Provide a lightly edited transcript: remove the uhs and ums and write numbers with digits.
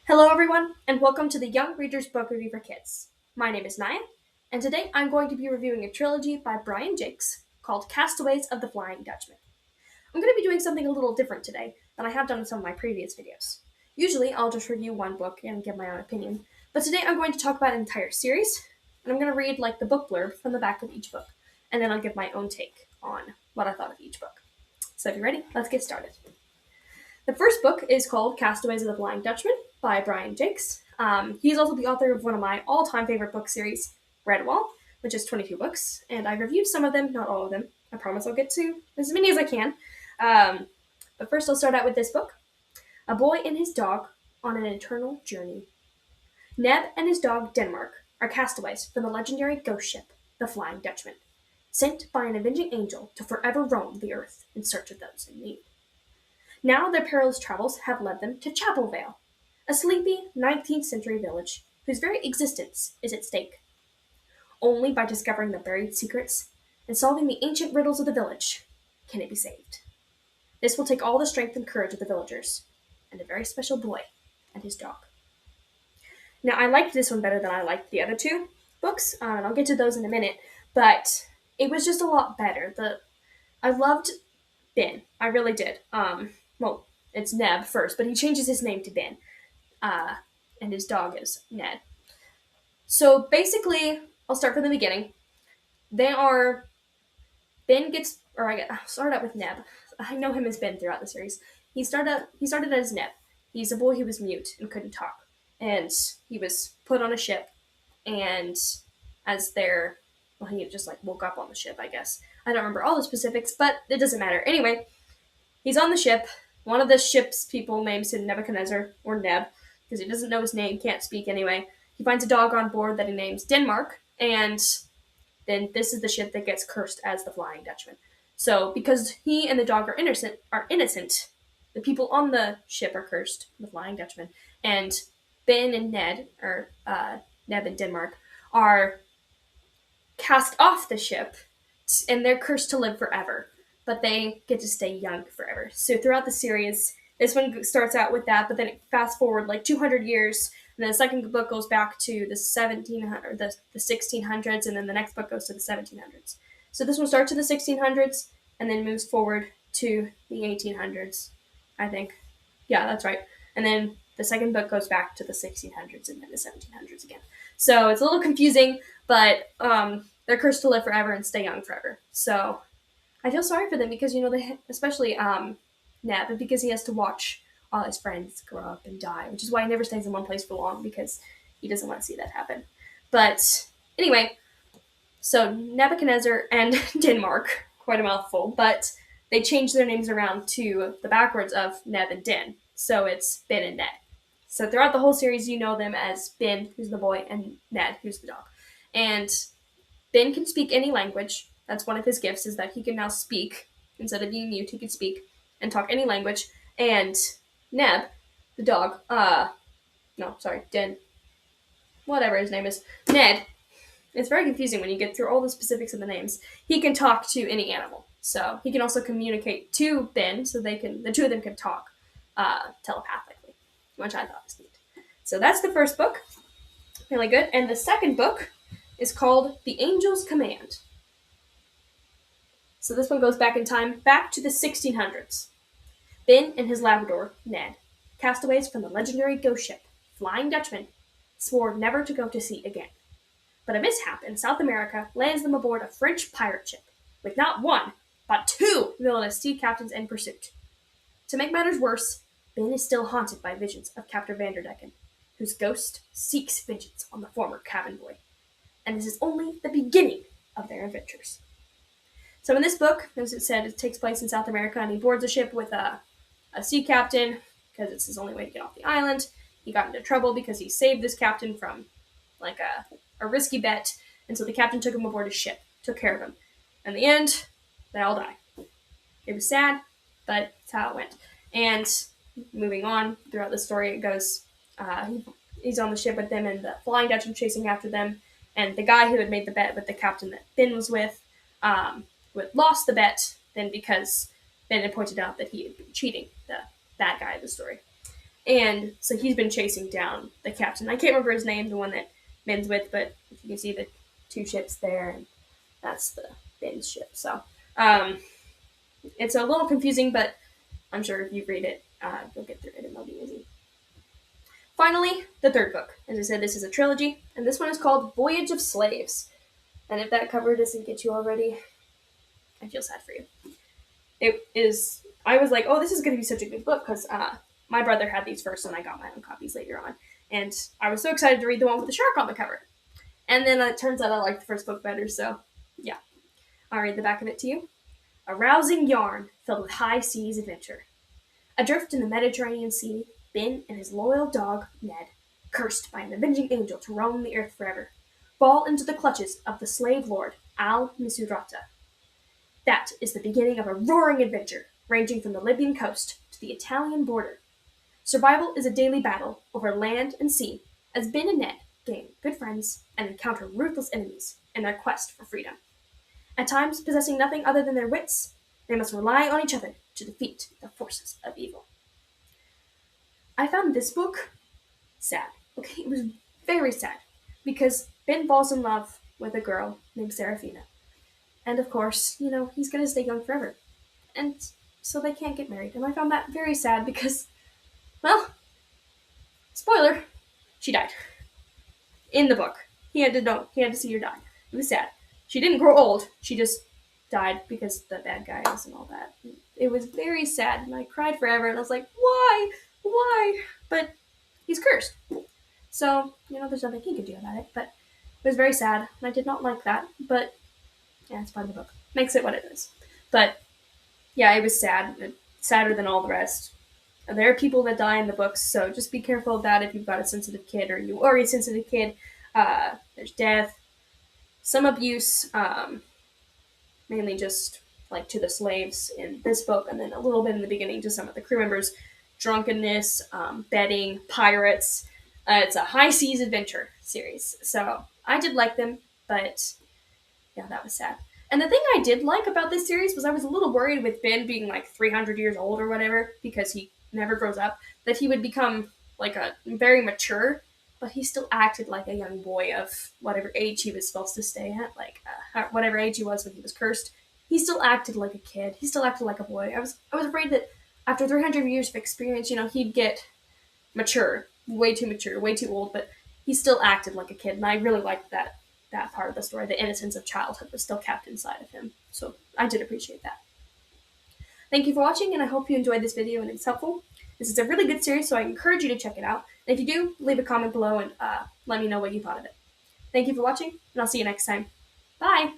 Hello, everyone, and welcome to the Young Reader's Book Review for Kids. My name is Naya, and today I'm going to be reviewing a trilogy by Brian Jakes called Castaways of the Flying Dutchman. I'm going to be doing something a little different today than I have done in some of my previous videos. Usually, I'll just review one book and give my own opinion, but today I'm going to talk about an entire series, and I'm going to read the book blurb from the back of each book, and then I'll give my own take on what I thought of each book. So if you're ready, let's get started. The first book is called Castaways of the Flying Dutchman by Brian Jakes. He's also the author of one of my all-time favorite book series, Redwall, which is 22 books, and I reviewed some of them, not all of them. I promise I'll get to as many as I can. But first I'll start out with this book. A boy and his dog on an eternal journey. Neb and his dog Denmark are castaways from the legendary ghost ship, the Flying Dutchman, sent by an avenging angel to forever roam the earth in search of those in need. Now their perilous travels have led them to Chapelvale, a sleepy 19th century village whose very existence is at stake. Only by discovering the buried secrets and solving the ancient riddles of the village can it be saved. This will take all the strength and courage of the villagers, and a very special boy and his dog. Now, I liked this one better than I liked the other two books, and I'll get to those in a minute, but it was just a lot better. I loved Ben. I really did. Well, it's Neb first, but he changes his name to Ben. And his dog is Ned. So basically, I'll start from the beginning. I'll start out with Neb. I know him as Ben throughout the series. He started as Neb. He's a boy who was mute and couldn't talk. And he was put on a ship, and he just woke up on the ship, I guess. I don't remember all the specifics, but it doesn't matter. Anyway, he's on the ship. One of the ship's people names him Nebuchadnezzar, or Neb, because he doesn't know his name, can't speak anyway. He finds a dog on board that he names Denmark, and then this is the ship that gets cursed as the Flying Dutchman. So, because he and the dog are innocent, the people on the ship are cursed, the Flying Dutchman, and Ben and Ned, or Neb and Denmark, are cast off the ship, and they're cursed to live forever, but they get to stay young forever. So throughout the series, this one starts out with that, but then it fast forward 200 years, and then the second book goes back to the 1600s, and then the next book goes to the 1700s. So this one starts in the 1600s, and then moves forward to the 1800s, I think. Yeah, that's right. And then the second book goes back to the 1600s, and then the 1700s again. So it's a little confusing, but they're cursed to live forever and stay young forever. So I feel sorry for them because, especially Neb, because he has to watch all his friends grow up and die, which is why he never stays in one place for long, because he doesn't want to see that happen. But anyway, so Nebuchadnezzar and Denmark, quite a mouthful, but they changed their names around to the backwards of Neb and Den. So it's Ben and Ned. So throughout the whole series, you know them as Ben, who's the boy, and Ned, who's the dog. And Ben can speak any language. That's one of his gifts, is that he can now speak. Instead of being mute, he can speak and talk any language. And Neb, the dog, Den, whatever his name is, Ned, it's very confusing when you get through all the specifics of the names. He can talk to any animal. So he can also communicate to Ben, so the two of them can talk telepathically, which I thought was neat. So that's the first book. Really good. And the second book is called The Angel's Command. So this one goes back in time, back to the 1600s. Ben and his Labrador, Ned, castaways from the legendary ghost ship, Flying Dutchman, swore never to go to sea again. But a mishap in South America lands them aboard a French pirate ship, with not one, but two villainous sea captains in pursuit. To make matters worse, Ben is still haunted by visions of Captain Vanderdecken, whose ghost seeks vengeance on the former cabin boy. And this is only the beginning of their adventures. So in this book, as it said, it takes place in South America, and he boards a ship with a sea captain, because it's his only way to get off the island. He got into trouble because he saved this captain from a risky bet, and so the captain took him aboard his ship, took care of him. In the end, they all die. It was sad, but it's how it went. And moving on throughout the story, it goes, he's on the ship with them, and the Flying Dutchman chasing after them, and the guy who had made the bet with the captain that Ben was with, lost the bet, then because Ben had pointed out that he had been cheating, the bad guy of the story. And so he's been chasing down the captain. I can't remember his name, the one that Ben's with, but if you can see the two ships there, and that's the Ben's ship. So um, it's a little confusing, but I'm sure if you read it, you'll get through it and it'll be easy. Finally, the third book. As I said, this is a trilogy, and this one is called Voyage of Slaves. And if that cover doesn't get you already, I feel sad for you. It is. I was like, oh, this is going to be such a good book because my brother had these first, and I got my own copies later on. And I was so excited to read the one with the shark on the cover. And then it turns out I liked the first book better, so yeah. I'll read the back of it to you. A rousing yarn filled with high seas adventure. Adrift in the Mediterranean Sea, Ben and his loyal dog, Ned, cursed by an avenging angel to roam the earth forever, fall into the clutches of the slave lord, Al Misurata. That is the beginning of a roaring adventure, ranging from the Libyan coast to the Italian border. Survival is a daily battle over land and sea, as Ben and Ned gain good friends and encounter ruthless enemies in their quest for freedom. At times, possessing nothing other than their wits, they must rely on each other to defeat the forces of evil. I found this book sad. Okay, it was very sad because Ben falls in love with a girl named Serafina. And of course, he's gonna stay young forever. And so they can't get married. And I found that very sad because, well, spoiler, she died. In the book. He had to know. He had to see her die. It was sad. She didn't grow old. She just died because the bad guys and all that. It was very sad, and I cried forever. And I was like, why, why? But he's cursed, so there's nothing he can do about it. But it was very sad, and I did not like that. But yeah, it's part of the book. Makes it what it is. But yeah, it was sad. Sadder than all the rest. There are people that die in the books, so just be careful of that if you've got a sensitive kid or you are a sensitive kid. There's death, some abuse, mainly just like to the slaves in this book, and then a little bit in the beginning to some of the crew members. Drunkenness, betting, pirates. It's a high seas adventure series, so I did like them, but yeah, that was sad. And the thing I did like about this series was I was a little worried with Ben being like 300 years old or whatever, because he never grows up, that he would become like a very mature, but he still acted like a young boy of whatever age he was supposed to stay at, like whatever age he was when he was cursed. He still acted like a kid. He still acted like a boy. I was afraid that after 300 years of experience, he'd get mature, way too old, but he still acted like a kid, and I really liked that part of the story. The innocence of childhood was still kept inside of him, so I did appreciate that. Thank you for watching, and I hope you enjoyed this video and it's helpful. This is a really good series, so I encourage you to check it out. And if you do, leave a comment below and let me know what you thought of it. Thank you for watching, and I'll see you next time. Bye!